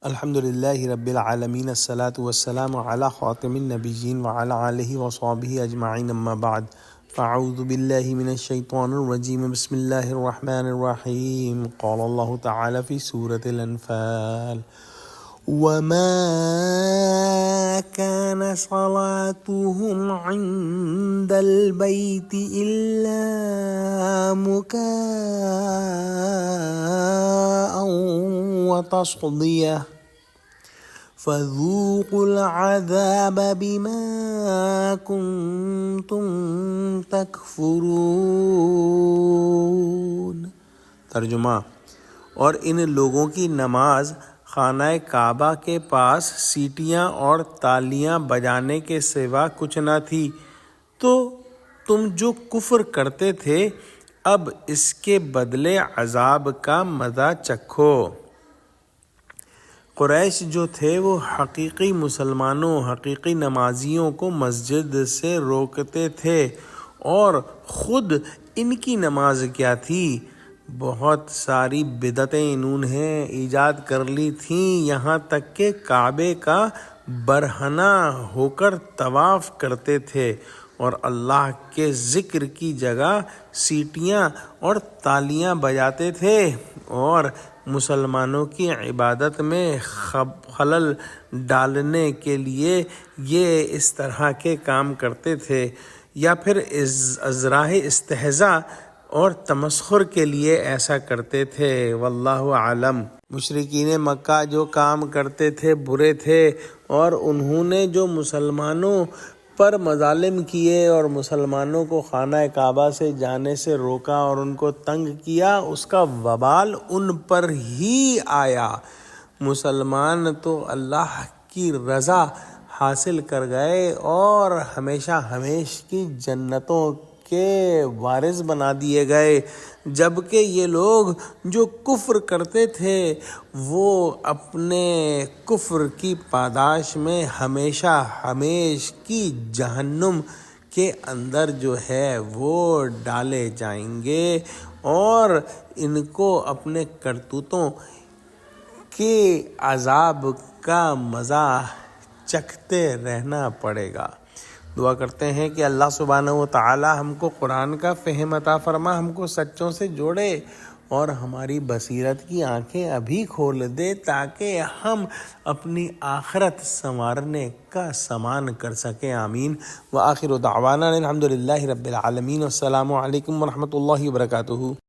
الحمد للہ رب العالمین الصلاۃ والسلام علی خاتم النبیین وعلی آلہ وصحبہ اجمعین اما بعد فاعوذ باللہ من الشیطان الرجیم بسم اللہ الرحمن الرحیم قال اللہ تعالی فی سورة الانفال وما كان صلاتهم عند البيت إلا مكاء وتصدية فذوقوا العذاب بما كنتم تكفرون۔ ترجمہ: اور ان لوگوں کی نماز خانہ کعبہ کے پاس سیٹیاں اور تالیاں بجانے کے سوا کچھ نہ تھی، تو تم جو کفر کرتے تھے اب اس کے بدلے عذاب کا مزہ چکھو۔ قریش جو تھے وہ حقیقی مسلمانوں، حقیقی نمازیوں کو مسجد سے روکتے تھے، اور خود ان کی نماز کیا تھی، بہت ساری بدعتیں انہوں نے ایجاد کر لی تھیں، یہاں تک کہ کعبے کا برہنہ ہو کر طواف کرتے تھے اور اللہ کے ذکر کی جگہ سیٹیاں اور تالیاں بجاتے تھے، اور مسلمانوں کی عبادت میں خلل ڈالنے کے لیے یہ اس طرح کے کام کرتے تھے، یا پھر ازراہ استہزاء اور تمسخر کے لیے ایسا کرتے تھے۔ واللہ عالم۔ مشرکین مکہ جو کام کرتے تھے برے تھے، اور انہوں نے جو مسلمانوں پر مظالم کیے اور مسلمانوں کو خانہ کعبہ سے جانے سے روکا اور ان کو تنگ کیا، اس کا وبال ان پر ہی آیا۔ مسلمان تو اللہ کی رضا حاصل کر گئے اور ہمیشہ ہمیشہ کی جنتوں کے وارث بنا دیے گئے، جبکہ یہ لوگ جو کفر کرتے تھے وہ اپنے کفر کی پاداش میں ہمیشہ ہمیشہ کی جہنم کے اندر جو ہے وہ ڈالے جائیں گے، اور ان کو اپنے کرتوتوں کے عذاب کا مزہ چکھتے رہنا پڑے گا۔ دعا کرتے ہیں کہ اللہ سبحانہ و تعالی ہم کو قرآن کا فہم عطا فرما، ہم کو سچوں سے جوڑے اور ہماری بصیرت کی آنکھیں ابھی کھول دے تاکہ ہم اپنی آخرت سنوارنے کا سامان کر سکیں۔ آمین۔ وآخر دعوانا الحمد للہ رب العالمین۔ السلام علیکم ورحمۃ اللہ وبرکاتہ۔